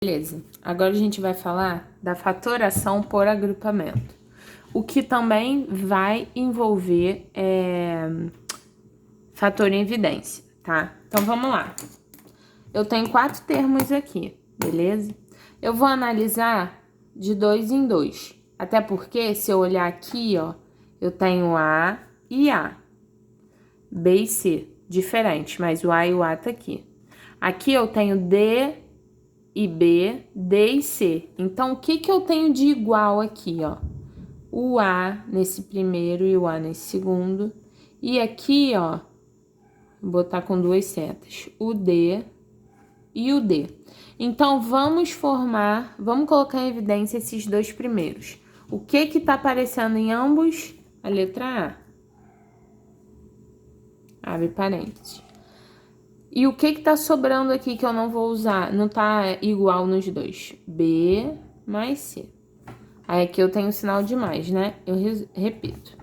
Beleza, agora a gente vai falar da fatoração por agrupamento, o que também vai envolver fator em evidência, tá? Então vamos lá. Eu tenho 4 termos aqui, beleza? Eu vou analisar de 2 em 2, até porque se eu olhar aqui, ó, eu tenho A e A, B e C, diferente, mas o A e o A tá aqui. Aqui eu tenho D e B, D e C. Então, o que eu tenho de igual aqui, ó? O A nesse primeiro e o A nesse segundo. E aqui, ó, vou botar com 2 setas, o D e o D. Então, vamos colocar em evidência esses dois primeiros. O que tá aparecendo em ambos? A letra A. Abre parênteses. E o que tá sobrando aqui que eu não vou usar? Não tá igual nos dois. B mais C. Aí aqui eu tenho o sinal de mais, né? Eu repito.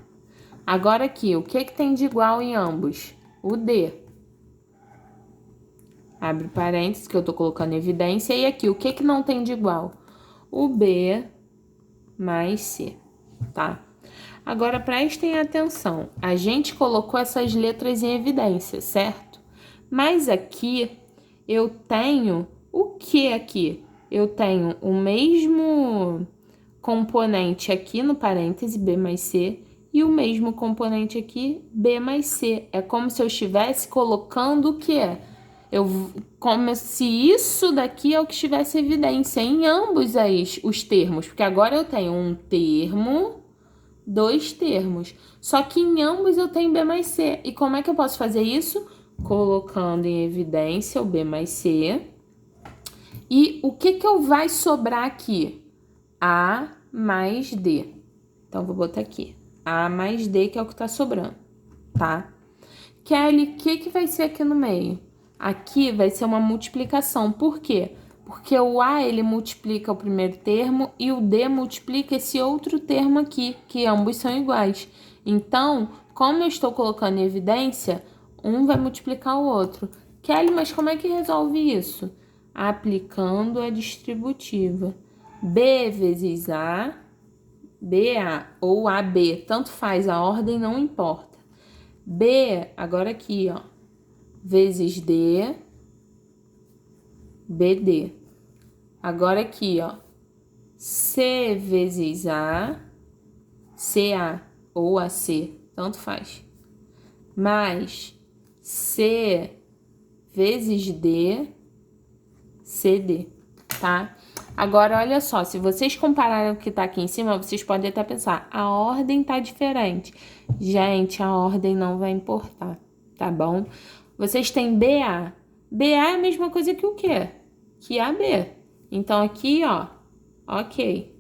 Agora aqui, o que tem de igual em ambos? O D. Abre parênteses, que eu tô colocando em evidência. E aqui, o que não tem de igual? O B mais C, tá? Agora, prestem atenção. A gente colocou essas letras em evidência, certo? Mas aqui, eu tenho o que aqui? Eu tenho o mesmo componente aqui no parêntese, B mais C, e o mesmo componente aqui, B mais C. É como se eu estivesse colocando o quê? Como se isso daqui é o que estivesse em evidência em ambos os termos, porque agora eu tenho um termo, 2 termos. Só que em ambos eu tenho B mais C. E como é que eu posso fazer isso? Colocando em evidência o B mais C. E o que vai sobrar aqui? A mais D. Então, vou botar aqui. A mais D, que é o que tá sobrando, tá? Kelly, o que vai ser aqui no meio? Aqui vai ser uma multiplicação. Por quê? Porque o A, ele multiplica o primeiro termo e o D multiplica esse outro termo aqui, que ambos são iguais. Então, como eu estou colocando em evidência, um vai multiplicar o outro. Kelly, mas como é que resolve isso? Aplicando a distributiva. B vezes A, BA ou AB, tanto faz, a ordem não importa. B, agora aqui, ó, vezes D, BD. Agora aqui, ó, C vezes A, CA ou AC, tanto faz. Mais C vezes D, CD, tá? Agora, olha só, se vocês compararem o que tá aqui em cima, vocês podem até pensar, a ordem tá diferente. Gente, a ordem não vai importar, tá bom? Vocês têm BA. BA é a mesma coisa que o quê? Que AB. Então, aqui, ó, ok.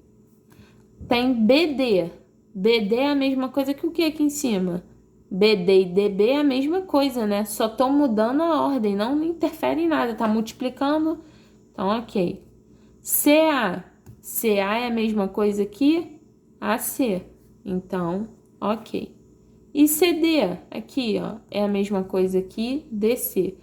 Tem BD. BD é a mesma coisa que o que aqui em cima? BD e DB é a mesma coisa, né? Só tô mudando a ordem, não interfere em nada, tá multiplicando. Então, ok. CA. CA é a mesma coisa que AC. Então, ok. E CD, aqui, ó, é a mesma coisa que DC.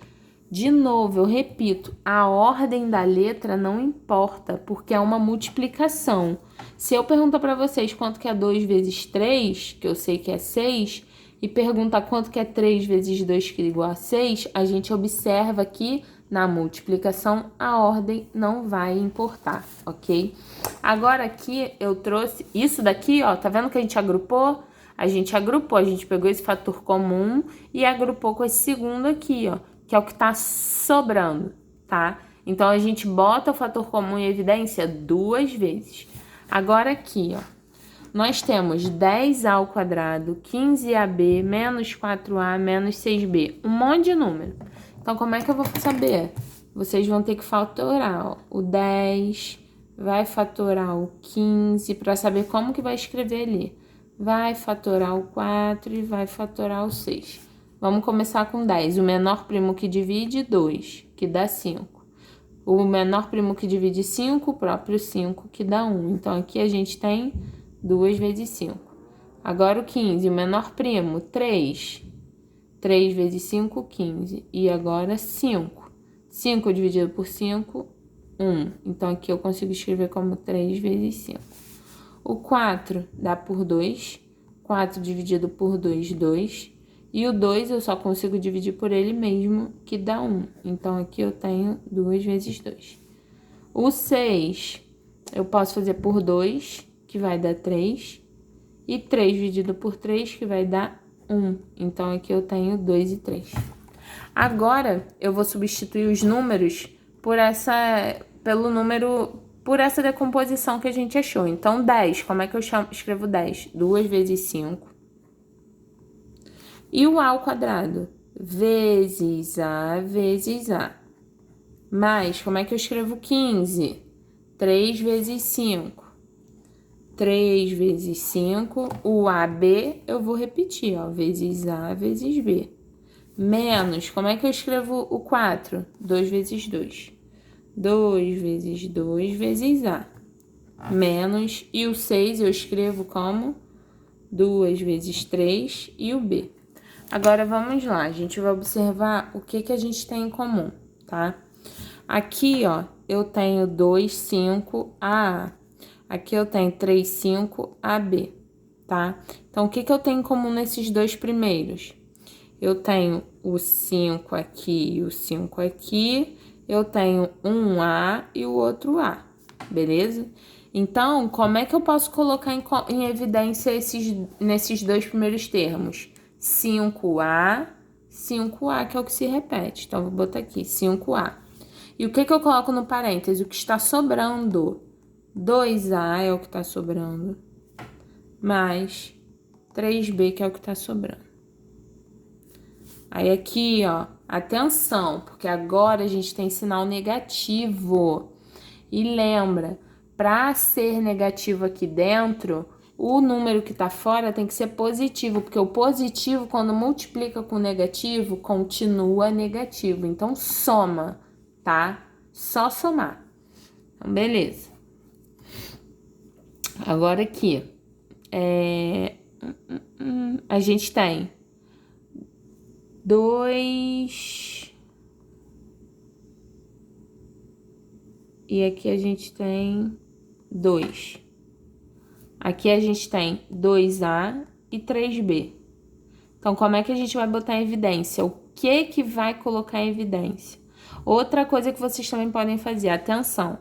De novo, eu repito, a ordem da letra não importa, porque é uma multiplicação. Se eu perguntar para vocês quanto que é 2 vezes 3, que eu sei que é 6, e perguntar quanto que é 3 vezes 2, que é igual a 6, a gente observa que na multiplicação a ordem não vai importar, ok? Agora aqui eu trouxe isso daqui, ó, tá vendo que a gente agrupou? A gente pegou esse fator comum e agrupou com esse segundo aqui, ó, que é o que tá sobrando, tá? Então, a gente bota o fator comum em evidência 2 vezes. Agora aqui, ó, nós temos 10A ao quadrado, 15AB, menos 4A, menos 6B. Um monte de número. Então, como é que eu vou saber? Vocês vão ter que fatorar, ó, o 10, vai fatorar o 15, para saber como que vai escrever ali. Vai fatorar o 4 e vai fatorar o 6. Vamos começar com 10. O menor primo que divide, 2, que dá 5. O menor primo que divide 5, o próprio 5, que dá 1. Então, aqui a gente tem 2 vezes 5. Agora o 15, o menor primo, 3. 3 vezes 5, 15. E agora 5. 5 dividido por 5, 1. Então, aqui eu consigo escrever como 3 vezes 5. O 4 dá por 2. 4 dividido por 2, 2. E o 2 eu só consigo dividir por ele mesmo, que dá 1. Então, aqui eu tenho 2 vezes 2. O 6 eu posso fazer por 2, que vai dar 3. E 3 dividido por 3, que vai dar 1. Então, aqui eu tenho 2 e 3. Agora, eu vou substituir os números por essa decomposição que a gente achou. Então, 10, como é que eu escrevo 10? 2 vezes 5. E o A ao quadrado? Vezes A vezes A. Mais, como é que eu escrevo 15? 3 vezes 5. 3 vezes 5, o AB eu vou repetir, ó, vezes A vezes B. Menos, como é que eu escrevo o 4? 2 vezes 2. 2 vezes 2 vezes A. Menos, e o 6 eu escrevo como 2 vezes 3 e o B. Agora, vamos lá, a gente vai observar o que a gente tem em comum, tá? Aqui, ó, eu tenho 2, 5, AA. Aqui eu tenho 3, 5, AB, tá? Então, o que eu tenho em comum nesses dois primeiros? Eu tenho o 5 aqui e o 5 aqui. Eu tenho um A e o outro A, beleza? Então, como é que eu posso colocar em evidência nesses dois primeiros termos? 5A, 5A, que é o que se repete. Então, vou botar aqui, 5A. E o que eu coloco no parêntese? O que está sobrando. 2A é o que está sobrando, mais 3B, que é o que está sobrando. Aí aqui, ó, atenção, porque agora a gente tem sinal negativo. E lembra, para ser negativo aqui dentro, o número que tá fora tem que ser positivo, porque o positivo, quando multiplica com o negativo, continua negativo. Então, soma, tá? Só somar. Então, beleza. Agora aqui, a gente tem 2... E aqui a gente tem 2. Aqui a gente tem 2A e 3B. Então, como é que a gente vai botar em evidência? O que vai colocar em evidência? Outra coisa que vocês também podem fazer, atenção.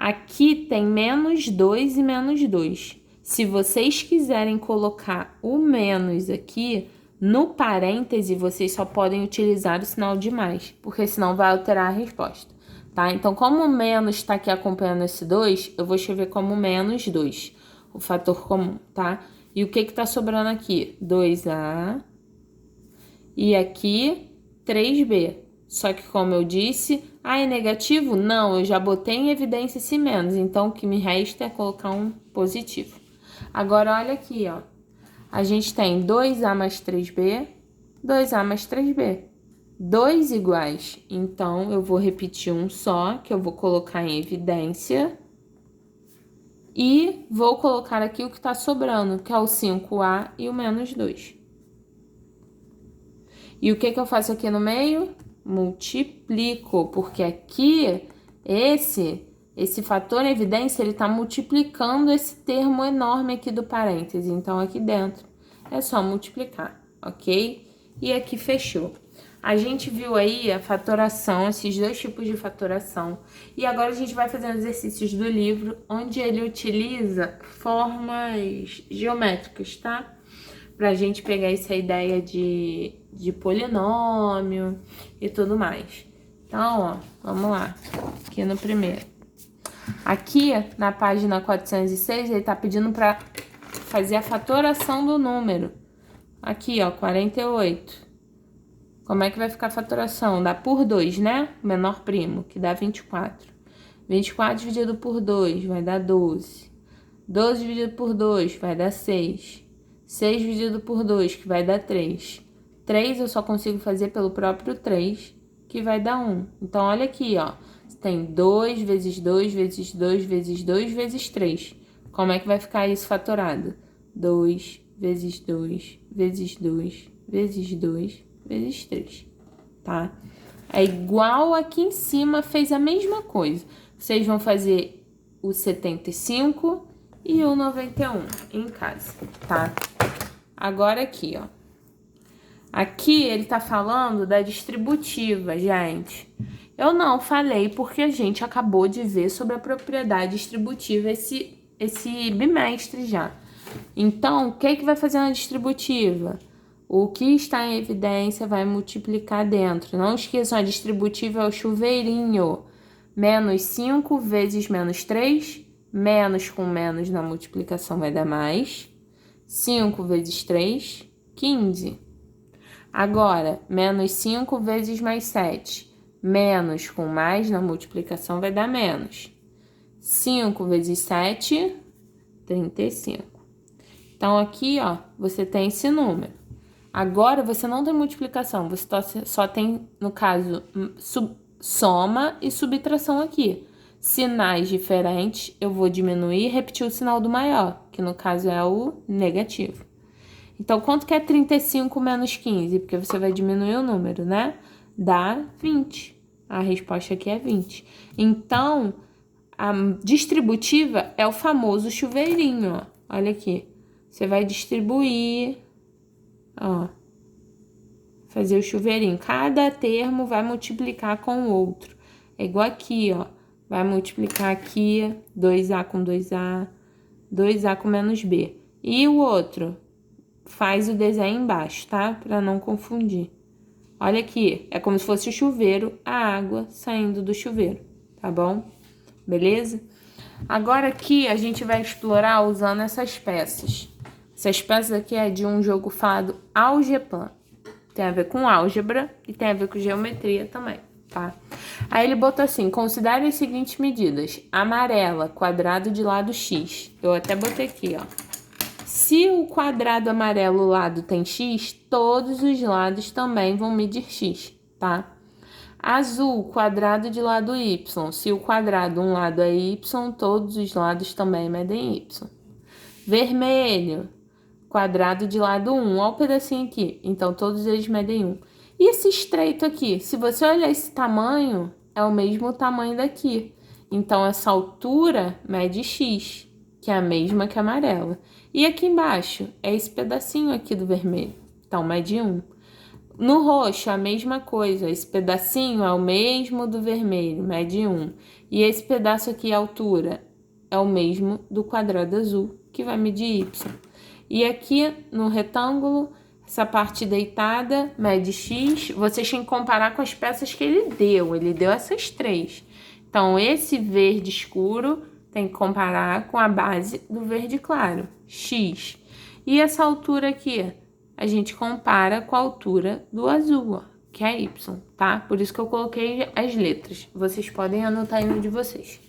Aqui tem menos 2 e menos 2. Se vocês quiserem colocar o menos aqui, no parêntese, vocês só podem utilizar o sinal de mais, porque senão vai alterar a resposta, tá? Então, como o menos está aqui acompanhando esse 2, eu vou escrever como menos 2, o fator comum, tá? E o que tá sobrando aqui? 2A e aqui 3B. Só que, como eu disse, é negativo? Não, eu já botei em evidência esse menos, então o que me resta é colocar um positivo. Agora, olha aqui, ó. A gente tem 2A mais 3B, 2A mais 3B. 2 iguais. Então, eu vou repetir um só, que eu vou colocar em evidência. E vou colocar aqui o que está sobrando, que é o 5A e o menos 2. E o que eu faço aqui no meio? Multiplico, porque aqui, esse fator em evidência, ele está multiplicando esse termo enorme aqui do parêntese. Então, aqui dentro é só multiplicar, ok? E aqui fechou. A gente viu aí a fatoração, esses dois tipos de fatoração. E agora a gente vai fazendo exercícios do livro, onde ele utiliza formas geométricas, tá? Pra gente pegar essa ideia de polinômio e tudo mais. Então, ó, vamos lá. Aqui no primeiro. Aqui, na página 406, ele tá pedindo pra fazer a fatoração do número. Aqui, ó, 48. Como é que vai ficar a fatoração? Dá por 2, né? O menor primo, que dá 24. 24 dividido por 2 vai dar 12. 12 dividido por 2 vai dar 6. 6 dividido por 2, que vai dar 3. 3 eu só consigo fazer pelo próprio 3, que vai dar 1. Então, olha aqui, ó. Tem 2 vezes 2 vezes 2 vezes 2 vezes 3. Como é que vai ficar isso fatorado? 2 vezes 2 vezes 2 vezes 2 vezes 3, tá? É igual aqui em cima, fez a mesma coisa. vocês vão fazer o 75 e o 91 em casa, tá? Agora aqui, ó. Aqui ele tá falando da distributiva, gente. Eu não falei porque a gente acabou de ver sobre a propriedade distributiva esse bimestre já. Então, o que vai fazer na distributiva? O que está em evidência vai multiplicar dentro. Não esqueçam, a distributiva é o chuveirinho. Menos 5 vezes menos 3. Menos com menos na multiplicação vai dar mais. 5 vezes 3, 15. Agora, menos 5 vezes mais 7. Menos com mais na multiplicação vai dar menos. 5 vezes 7, 35. Então, aqui, ó, você tem esse número. Agora, você não tem multiplicação, você só tem, no caso, soma e subtração aqui. Sinais diferentes, eu vou diminuir e repetir o sinal do maior, que no caso é o negativo. Então, quanto que é 35 menos 15? Porque você vai diminuir o número, né? Dá 20. A resposta aqui é 20. Então, a distributiva é o famoso chuveirinho, ó. Olha aqui. Você vai distribuir, ó. Fazer o chuveirinho. Cada termo vai multiplicar com o outro. É igual aqui, ó. Vai multiplicar aqui 2A com 2A, 2A com menos B. E o outro? Faz o desenho embaixo, tá? Para não confundir. Olha aqui, é como se fosse o chuveiro, a água saindo do chuveiro, tá bom? Beleza? Agora aqui a gente vai explorar usando essas peças. Essas peças aqui é de um jogo falado Algeblan. Tem a ver com álgebra e tem a ver com geometria também, tá? Aí ele botou assim, considere as seguintes medidas. Amarela, quadrado de lado x. Eu até botei aqui, ó. Se o quadrado amarelo lado tem x, todos os lados também vão medir x, tá? Azul, quadrado de lado y. Se o quadrado um lado é y, todos os lados também medem y. Vermelho, quadrado de lado 1. Olha o pedacinho aqui. Então, todos eles medem 1. E esse estreito aqui? Se você olhar esse tamanho, é o mesmo tamanho daqui. Então, essa altura mede x, que é a mesma que a amarela. E aqui embaixo, é esse pedacinho aqui do vermelho. Então, mede 1. No roxo, a mesma coisa. Esse pedacinho é o mesmo do vermelho, mede 1. E esse pedaço aqui, a altura, é o mesmo do quadrado azul, que vai medir y. E aqui no retângulo, essa parte deitada mede x. Vocês têm que comparar com as peças que ele deu. Ele deu essas 3. Então, esse verde escuro tem que comparar com a base do verde claro, x. E essa altura aqui, a gente compara com a altura do azul, ó, que é y, tá? Por isso que eu coloquei as letras. Vocês podem anotar aí no de vocês.